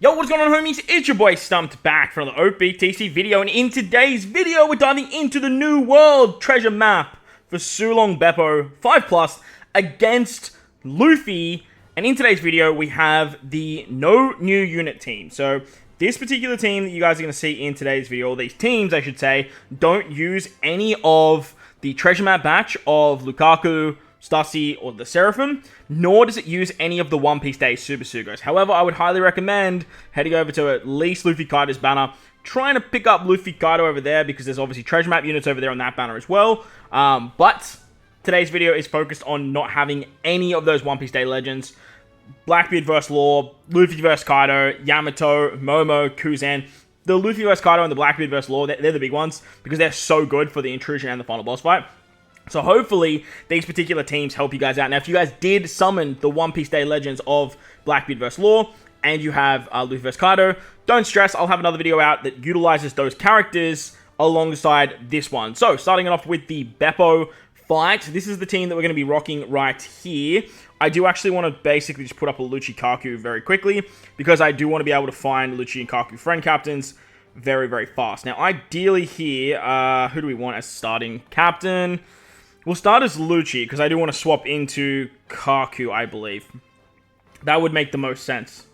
Yo, what's going on, homies? It's your boy Stumped back from the OPTC video, and in today's video, we're diving into the new world treasure map for Sulong Beppo 5+ against Luffy. And in today's video, we have the no new unit team. So this particular team that you guys are going to see in today's video, or these teams, I should say, don't use any of the treasure map batch of Lucario, Stussy, or the Seraphim, nor does it use any of the One Piece Day Super Sugos. However, I would highly recommend heading over to at least Luffy Kaido's banner, trying to pick up Luffy Kaido over there, because there's obviously treasure map units over there on that banner as well. But today's video is focused on not having any of those One Piece Day legends. Blackbeard vs. Law, Luffy vs. Kaido, Yamato, Momo, Kuzen. The Luffy vs. Kaido and the Blackbeard vs. Law, they're the big ones, because they're so good for the intrusion and the final boss fight. So hopefully, these particular teams help you guys out. Now, if you guys did summon the One Piece Day Legends of Blackbeard vs. Law, and you have Luffy vs. Kaido, don't stress, I'll have another video out that utilizes those characters alongside this one. So, starting it off with the Beppo fight, this is the team that we're going to be rocking right here. I do actually want to basically just put up a Lucario very quickly, because I do want to be able to find Luffy and Kaku friend captains very, very fast. Now, ideally here, who do we want as starting captain? We'll start as Lucci, because I do want to swap into Kaku, I believe. That would make the most sense.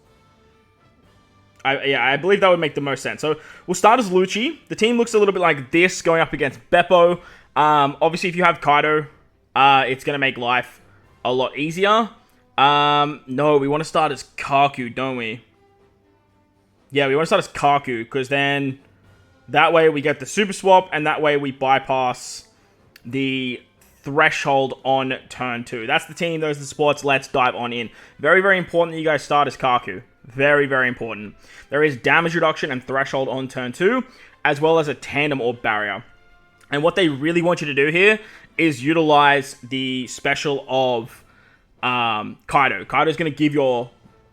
I believe that would make the most sense. So, we'll start as Lucci. The team looks a little bit like this, going up against Beppo. Obviously, if you have Kaido, it's going to make life a lot easier. No, we want to start as Kaku, don't we? Yeah, we want to start as Kaku, because then that way we get the super swap, and that way we bypass the threshold on turn 2. That's the team, those are the sports. Let's dive on in. Very, very important that you guys start as Kaku. Very, very important. There is damage reduction and threshold on turn 2, as well as a tandem or barrier. And what they really want you to do here is utilize the special of Kaido. Kaido's going to give your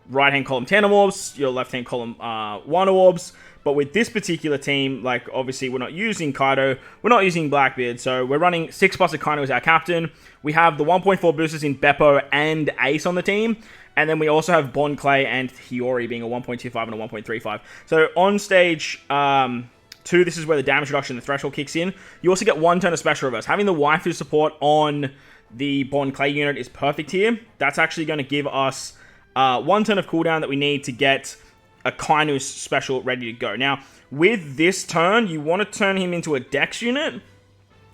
right-hand column tandem orbs, your left-hand column Wano orbs. But with this particular team, like, obviously, we're not using Kaido, we're not using Blackbeard, so we're running 6+ of Kaido as our captain. We have the 1.4 boosters in Beppo and Ace on the team, and then we also have Bon Clay and Hiyori being a 1.25 and a 1.35. So on stage 2, this is where the damage reduction and the threshold kicks in. You also get 1 turn of special reverse. Having the waifu support on the Bon Clay unit is perfect here. That's actually going to give us 1 turn of cooldown that we need to get a Kainu's special ready to go. Now, with this turn, you want to turn him into a Dex unit.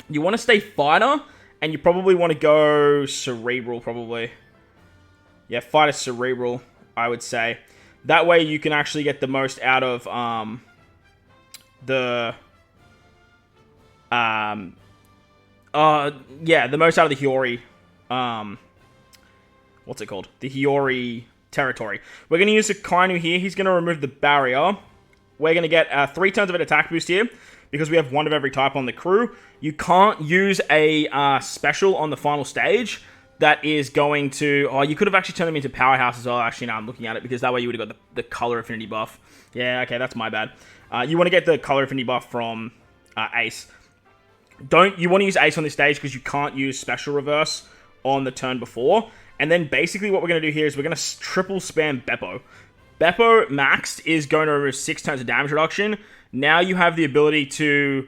You want to stay fighter, and you probably want to go cerebral, probably. Yeah, fighter cerebral, I would say. That way, you can actually get the most out of the most out of the Hiyori. What's it called? The Hiyori territory. We're going to use a Kainu here. He's going to remove the barrier. We're going to get 3 turns of an attack boost here, because we have 1 of every type on the crew. You can't use a special on the final stage that is going to... Oh, you could have actually turned them into powerhouse as well. Actually, now I'm looking at it, because that way you would have got the color affinity buff. Yeah, okay, that's my bad. You want to get the color affinity buff from Ace. You want to use Ace on this stage, because you can't use special reverse on the turn before. And then basically what we're going to do here is we're going to triple spam Beppo. Beppo maxed is going to remove 6 turns of damage reduction. Now you have the ability to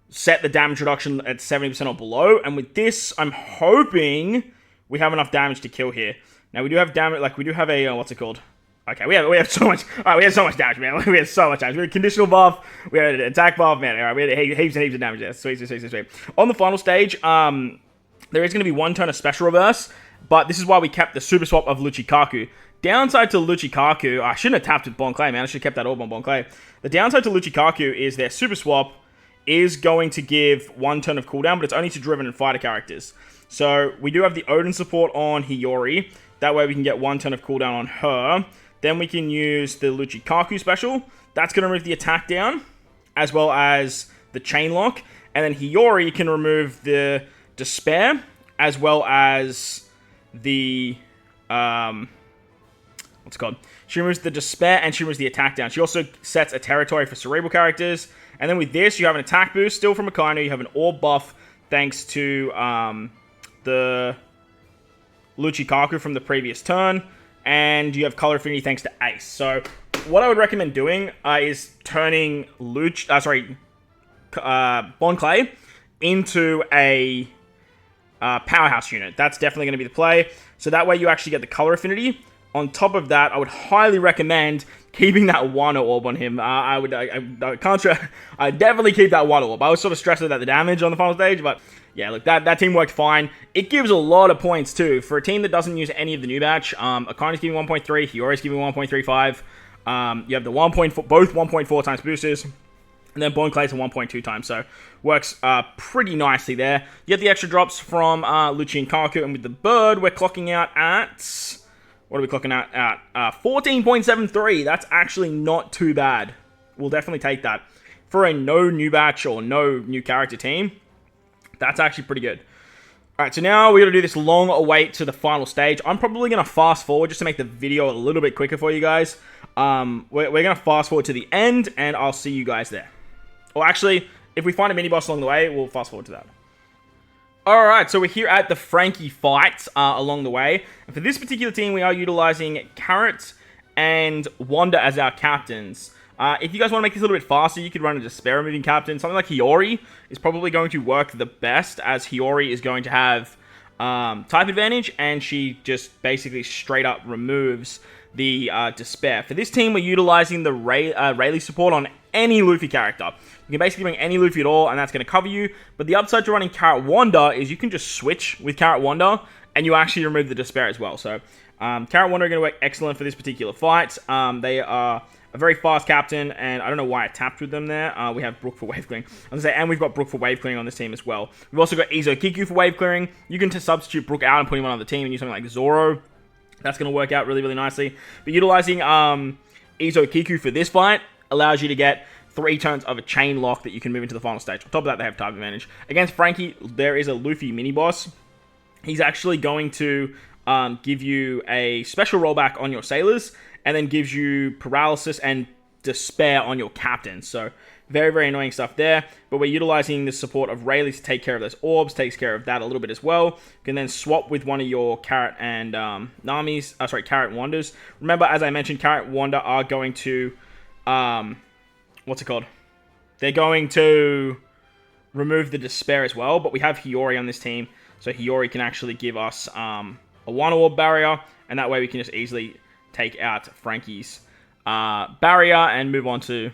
set the damage reduction at 70% or below. And with this, I'm hoping we have enough damage to kill here. Now we do have damage, like we do have a, what's it called? Okay, we have so much, alright, we have so much damage, man. We have so much damage. We had a conditional buff, we had an attack buff, man. Alright, we had heaps and heaps of damage there. Sweet. On the final stage, there is going to be 1 turn of special reverse, but this is why we kept the super swap of Lucario. Downside to Lucario, I shouldn't have tapped with Bon Clay, man. I should have kept that orb on Bon Clay. The downside to Lucario is their super swap is going to give 1 turn of cooldown, but it's only to driven and fighter characters. So we do have the Odin support on Hiyori. That way we can get 1 turn of cooldown on her. Then we can use the Lucario special. That's going to remove the attack down, as well as the chain lock. And then Hiyori can remove the Despair, as well as the, what's it called? She removes the Despair, and she removes the attack down. She also sets a territory for cerebral characters. And then with this, you have an attack boost, still from Akainu. You have an orb buff, thanks to the Lucario from the previous turn. and you have color affinity thanks to Ace. So what I would recommend doing is turning Bon Clay into a powerhouse unit. That's definitely going to be the play. So that way you actually get the color affinity. On top of that, I would highly recommend keeping that Wano orb on him. I definitely keep that Wano orb. I was sort of stressed about the damage on the final stage, but yeah, look, that team worked fine. It gives a lot of points too. For a team that doesn't use any of the new batch, Akane's giving 1.3, Hiyori's giving 1.35. You have the 1.4, both 1.4 times boosters. And then Bon Clay's a 1.2 times, so works pretty nicely there. You get the extra drops from Lucci and Kaku, and with the bird, we're clocking out at... What are we clocking out at? 14.73. That's actually not too bad. We'll definitely take that. For a no new batch or no new character team, that's actually pretty good. Alright, so now we're going to do this long await to the final stage. I'm probably going to fast forward just to make the video a little bit quicker for you guys. We're going to fast forward to the end, and I'll see you guys there. Or actually, if we find a mini-boss along the way, we'll fast forward to that. Alright, so we're here at the Frankie fight along the way. And for this particular team, we are utilizing Carrot and Wanda as our captains. If you guys want to make this a little bit faster, you could run a Despair moving captain. Something like Hiyori is probably going to work the best, as Hiyori is going to have type advantage, and she just basically straight up removes the Despair. For this team, we're utilizing the Rayleigh support on any Luffy character. You can basically bring any Luffy at all, and that's going to cover you. But the upside to running Carrot Wanda is you can just switch with Carrot Wanda, and you actually remove the Despair as well. So, Carrot Wanda are going to work excellent for this particular fight. They are a very fast captain, and I don't know why I tapped with them there. We have Brook for wave clearing. I was going to say, and we've got Brook for wave clearing on this team as well. We've also got Izo Kiku for wave clearing. You can just substitute Brook out and put him on the team and use something like Zoro. That's going to work out really, really nicely. But utilizing Izo Kiku for this fight allows you to get 3 turns of a chain lock that you can move into the final stage. On top of that, they have type advantage. Against Frankie, there is a Luffy mini-boss. He's actually going to give you a special rollback on your sailors, and then gives you paralysis and despair on your captain. So, very, very annoying stuff there. But we're utilizing the support of Rayleigh to take care of those orbs, takes care of that a little bit as well. You can then swap with one of your Carrot and Carrot Wanders. Remember, as I mentioned, Carrot Wanda are going to... what's it called? They're going to remove the Despair as well, but we have Hiyori on this team, so Hiyori can actually give us a One Orb barrier, and that way we can just easily take out Frankie's barrier and move on to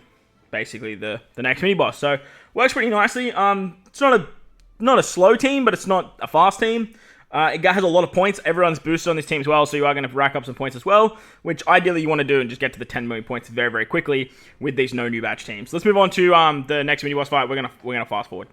basically the next mini-boss. So, works pretty nicely. It's not a slow team, but it's not a fast team. It has a lot of points. Everyone's boosted on this team as well, so you are going to rack up some points as well, which ideally you want to do and just get to the 10 million points very, very quickly with these no new batch teams. Let's move on to the next mini-boss fight. We're gonna fast forward.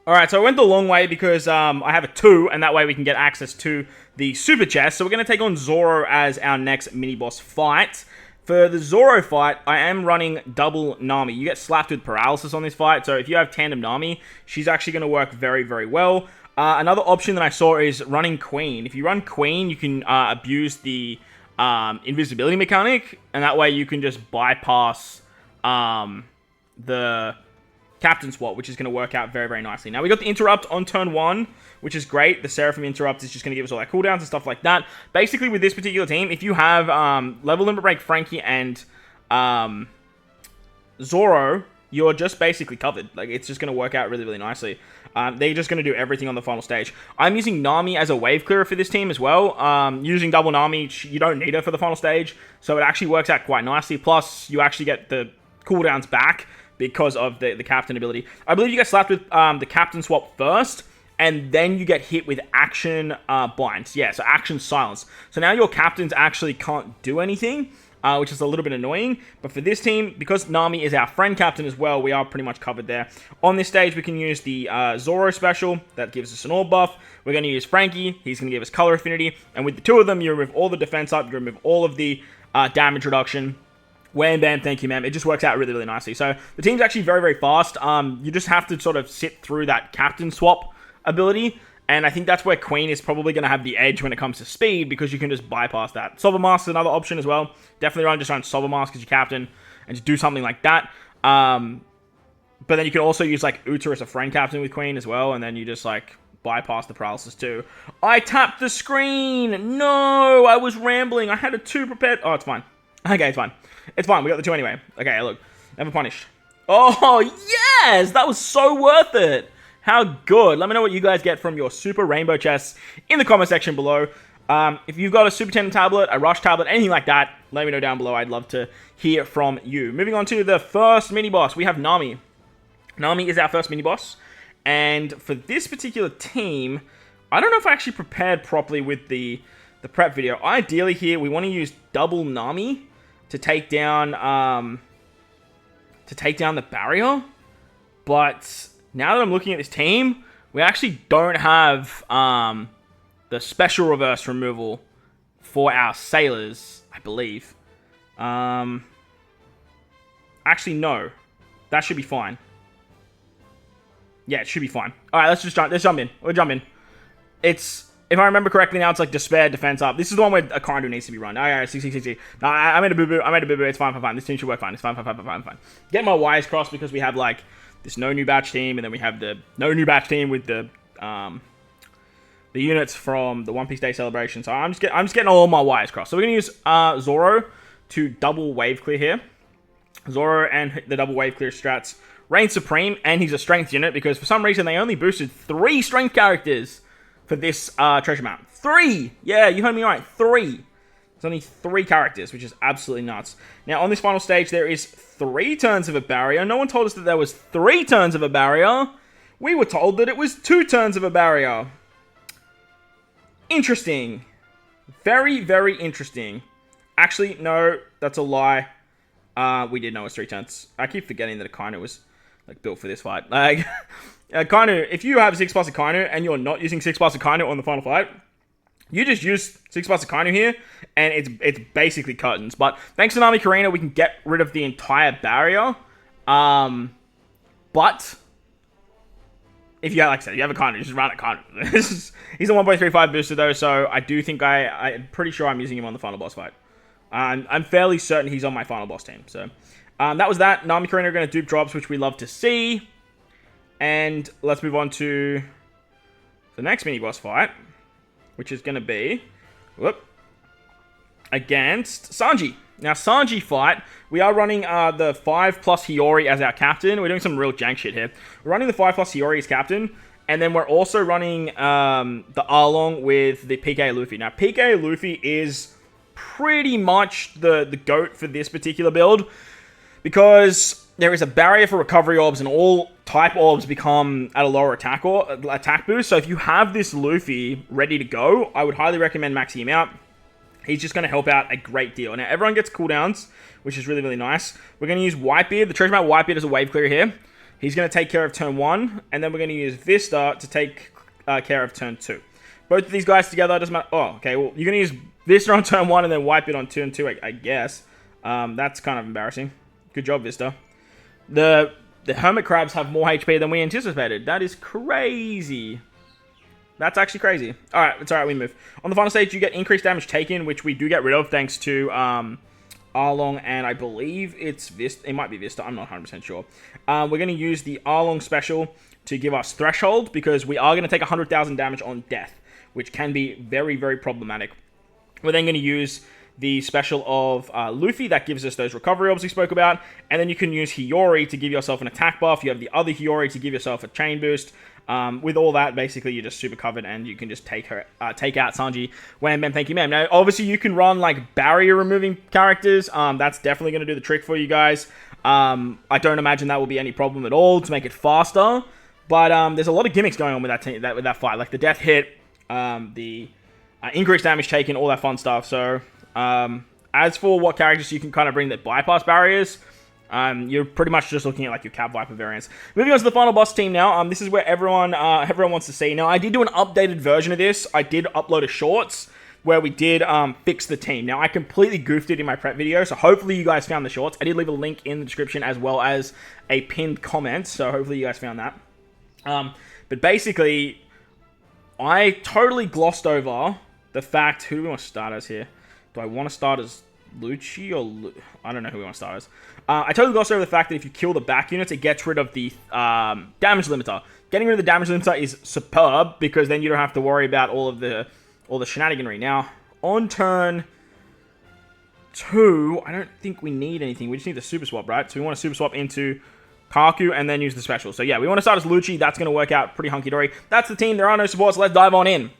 Alright, so I went the long way because I have a 2, and that way we can get access to the super chest. So we're going to take on Zoro as our next mini-boss fight. For the Zoro fight, I am running double Nami. You get slapped with paralysis on this fight, so if you have tandem Nami, she's actually going to work very, very well. Another option that I saw is running Queen. If you run Queen, you can abuse the invisibility mechanic, and that way you can just bypass the captain swap, which is going to work out very, very nicely. Now, we got the interrupt on turn 1, which is great. The Seraphim interrupt is just going to give us all that cooldowns and stuff like that. Basically, with this particular team, if you have level limit break Frankie and Zoro, you're just basically covered. Like, it's just going to work out really, really nicely. They're just going to do everything on the final stage. I'm using Nami as a wave clearer for this team as well. Using double Nami, you don't need her for the final stage, so it actually works out quite nicely. Plus, you actually get the cooldowns back because of the captain ability. I believe you get slapped with the captain swap first, and then you get hit with action binds. Yeah, so action silence. So now your captains actually can't do anything, which is a little bit annoying. But for this team, because Nami is our friend captain as well, we are pretty much covered there. On this stage, we can use the Zoro special. That gives us an orb buff. We're going to use Frankie. He's going to give us color affinity. And with the two of them, you remove all the defense up. You remove all of the damage reduction. Wham bam, thank you, ma'am. It just works out really, really nicely. So the team's actually very, very fast. You just have to sort of sit through that captain swap ability. And I think that's where Queen is probably going to have the edge when it comes to speed, because you can just bypass that. Solver Mask is another option as well. Definitely run Solver Mask as your captain and just do something like that. But then you can also use like Uta as a friend captain with Queen as well. And then you just like bypass the paralysis too. I tapped the screen! No! I was rambling. I had a 2 prepared. Oh, it's fine. Okay, it's fine. It's fine. We got the 2 anyway. Okay, look. Never punished. Oh, yes! That was so worth it! How good. Let me know what you guys get from your super rainbow chests in the comment section below. If you've got a Super 10 tablet, a Rush tablet, anything like that, let me know down below. I'd love to hear from you. Moving on to the first mini-boss, we have Nami. Nami is our first mini-boss. And for this particular team, I don't know if I actually prepared properly with the prep video. Ideally here, we want to use double Nami to take down the barrier. But now that I'm looking at this team, we actually don't have the special reverse removal for our sailors, I believe. Actually, no. That should be fine. Yeah, it should be fine. Alright, let's jump in. We'll jump in. It's, if I remember correctly now, it's like Despair, Defense Up. This is the one where a Kondo needs to be run. Alright, see. No, I made a boo-boo. It's fine. This team should work fine. It's fine. Get my wires crossed because we have, like, this no new batch team, and then we have the no new batch team with the units from the One Piece Day celebration. So I'm just getting all my wires crossed. So we're gonna use Zoro to double wave clear here. Zoro and the double wave clear strats reign supreme, and he's a strength unit because for some reason they only boosted 3 strength characters for this treasure map. 3! Yeah, you heard me right. 3. There's only 3 characters, which is absolutely nuts. Now, on this final stage, there is 3 turns of a barrier. No one told us that there was 3 turns of a barrier. We were told that it was 2 turns of a barrier. Interesting. Very, very interesting. Actually, no, that's a lie. We did know it was 3 turns. I keep forgetting that Akainu was like built for this fight. Like, Akainu, if you have 6+ Akainu and you're not using 6+ Akainu on the final fight, you just use 6+ Akainu here, and it's basically curtains. But thanks to Nami Karina, we can get rid of the entire barrier. But if you have, like I said, you have Akainu, just run Akainu. He's a 1.35 booster though, so I do think I'm pretty sure I'm using him on the final boss fight. I'm fairly certain he's on my final boss team. So that was that. Nami Karina are going to dupe drops, which we love to see. And let's move on to the next mini boss fight, which is going to be against Sanji. Now, Sanji fight, we are running the 5+ Hiyori as our captain. We're doing some real jank shit here. We're running the 5+ Hiyori as captain, and then we're also running the Arlong with the PK Luffy. Now, PK Luffy is pretty much the GOAT for this particular build, because there is a barrier for recovery orbs, and all type orbs become at a lower attack boost. So if you have this Luffy ready to go, I would highly recommend maxing him out. He's just going to help out a great deal. Now, everyone gets cooldowns, which is really, really nice. We're going to use Whitebeard. The treasure map Whitebeard is a wave clear here. He's going to take care of turn 1, and then we're going to use Vista to take care of turn 2. Both of these guys together doesn't matter. Oh, okay. Well, you're going to use Vista on turn 1 and then Whitebeard on turn 2, I guess. That's kind of embarrassing. Good job, Vista. The Hermit Crabs have more HP than we anticipated. That is crazy. That's actually crazy. Alright, it's alright, we move. On the final stage, you get increased damage taken, which we do get rid of thanks to Arlong, and I believe it's Vista. It might be Vista, I'm not 100% sure. We're going to use the Arlong special to give us Threshold, because we are going to take 100,000 damage on death, which can be very, very problematic. We're then going to use the special of Luffy, that gives us those recovery orbs we spoke about, and then you can use Hiyori to give yourself an attack buff. You have the other Hiyori to give yourself a chain boost. With all that, basically, you're just super covered, and you can just take out Sanji. Wham, bam, thank you, ma'am. Now, obviously, you can run, like, barrier-removing characters. That's definitely going to do the trick for you guys. I don't imagine that will be any problem at all to make it faster. But there's a lot of gimmicks going on with that fight. Like, the death hit, the increased damage taken, all that fun stuff. So, as for what characters you can kind of bring that bypass barriers, you're pretty much just looking at like your Cap Viper variants. Moving on to the final boss team now. This is where everyone wants to see. Now, I did do an updated version of this. I did upload a shorts where we did fix the team. Now, I completely goofed it in my prep video, so hopefully you guys found the shorts. I did leave a link in the description as well as a pinned comment, so hopefully you guys found that. But basically, I totally glossed over the fact... Who do we want to start as here? Do I want to start as Lucci or... I don't know who we want to start as. I totally glossed over the fact that if you kill the back units, it gets rid of the damage limiter. getting rid of the damage limiter is superb, because then you don't have to worry about all the shenaniganry. Now, on turn 2, I don't think we need anything. We just need the super swap, right? So we want to super swap into Kaku and then use the special. So yeah, we want to start as Lucci. That's going to work out pretty hunky-dory. That's the team. There are no supports. Let's dive on in.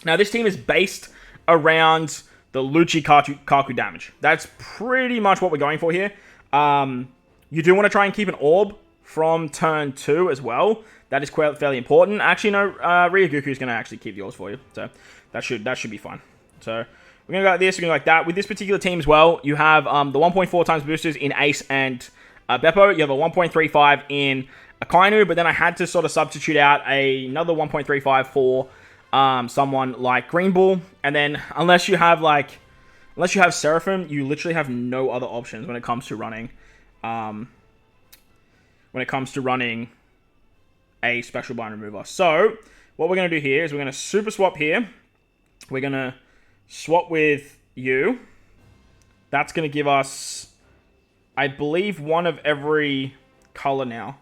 Now, this team is based around the Lucci Kaku damage. That's pretty much what we're going for here. You do want to try and keep an orb from turn 2 as well. That is quite fairly important. Actually, no, Ryogoku is going to actually keep the orbs for you. So that should be fine. So we're going to go like this, we're going to go like that. With this particular team as well, you have the 1.4 times boosters in Ace and Beppo. You have a 1.35 in Akainu, but then I had to sort of substitute out another 1.35 for someone like Green Bull. And then unless you have Seraphim, you literally have no other options when it comes to running a special bind remover. So what we're going to do here is we're going to super swap here. We're going to swap with you. That's going to give us, I believe, one of every color now.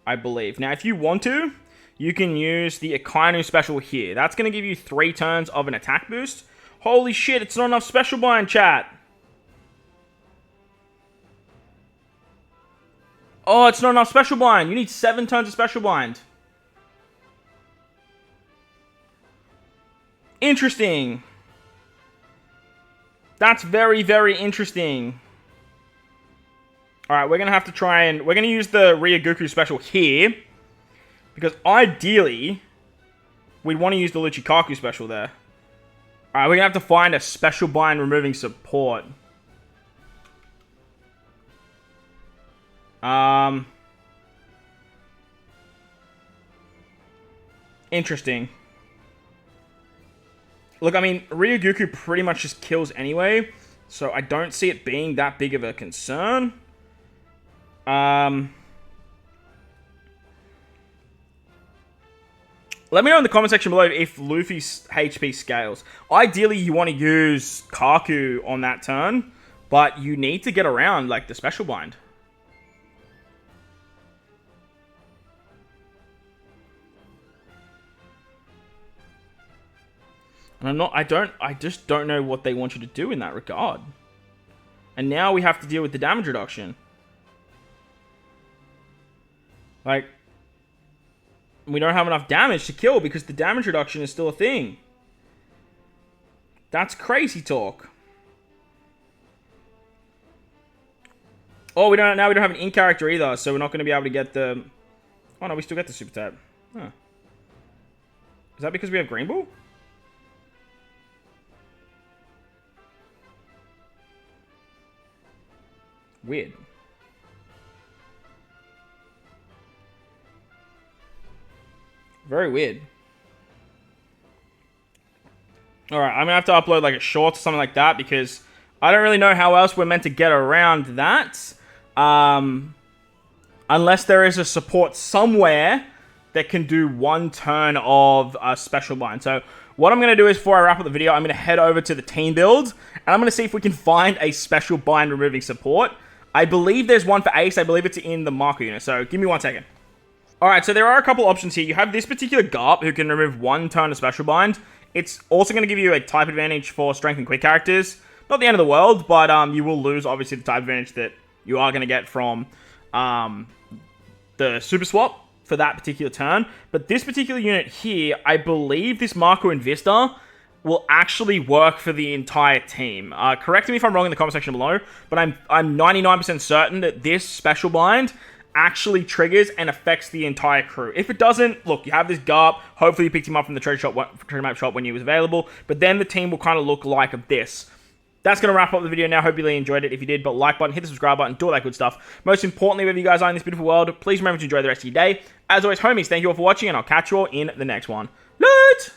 I believe. Now, if you want to, you can use the Akainu special here. That's going to give you 3 turns of an attack boost. Holy shit, it's not enough special bind, chat. Oh, it's not enough special bind. You need 7 turns of special bind. Interesting. That's very, very interesting. Alright, we're going to have to try and... We're going to use the Ryogoku special here. Because ideally, we'd want to use the Luchikaku special there. Alright, we're going to have to find a special bind removing support. Interesting. Look, I mean, Ryogoku pretty much just kills anyway, so I don't see it being that big of a concern. Let me know in the comment section below if Luffy's HP scales. Ideally, you want to use Kaku on that turn, but you need to get around, like, the special bind. And I just don't know what they want you to do in that regard. And now we have to deal with the damage reduction. Like, we don't have enough damage to kill because the damage reduction is still a thing. That's crazy talk. Oh, now we don't have an in-character either, so we're not going to be able to get the... Oh no, we still get the super tap. Huh. Is that because we have Green Bull? Weird. Very weird. Alright, I'm going to have to upload like a short or something like that because I don't really know how else we're meant to get around that. Unless there is a support somewhere that can do 1 turn of a special bind. So what I'm going to do is, before I wrap up the video, I'm going to head over to the team build and I'm going to see if we can find a special bind removing support. I believe there's one for Ace. I believe it's in the marker unit. So give me 1 second. Alright, so there are a couple options here. You have this particular Garp who can remove 1 turn of special bind. It's also going to give you a type advantage for strength and quick characters. Not the end of the world, but you will lose, obviously, the type advantage that you are going to get from the super swap for that particular turn. But this particular unit here, I believe this Marco and Vista will actually work for the entire team. Correct me if I'm wrong in the comment section below, but I'm 99% certain that this special bind actually triggers and affects the entire crew. If it doesn't, look, you have this Garp. Hopefully you picked him up from the treasure map shop when he was available, but then the team will kind of look like this. That's going to wrap up the video now. Hope you really enjoyed it. If you did, but like button, hit the subscribe button, do all that good stuff. Most importantly, wherever you guys are in this beautiful world, please remember to enjoy the rest of your day. As always, homies, thank you all for watching, and I'll catch you all in the next one. Later!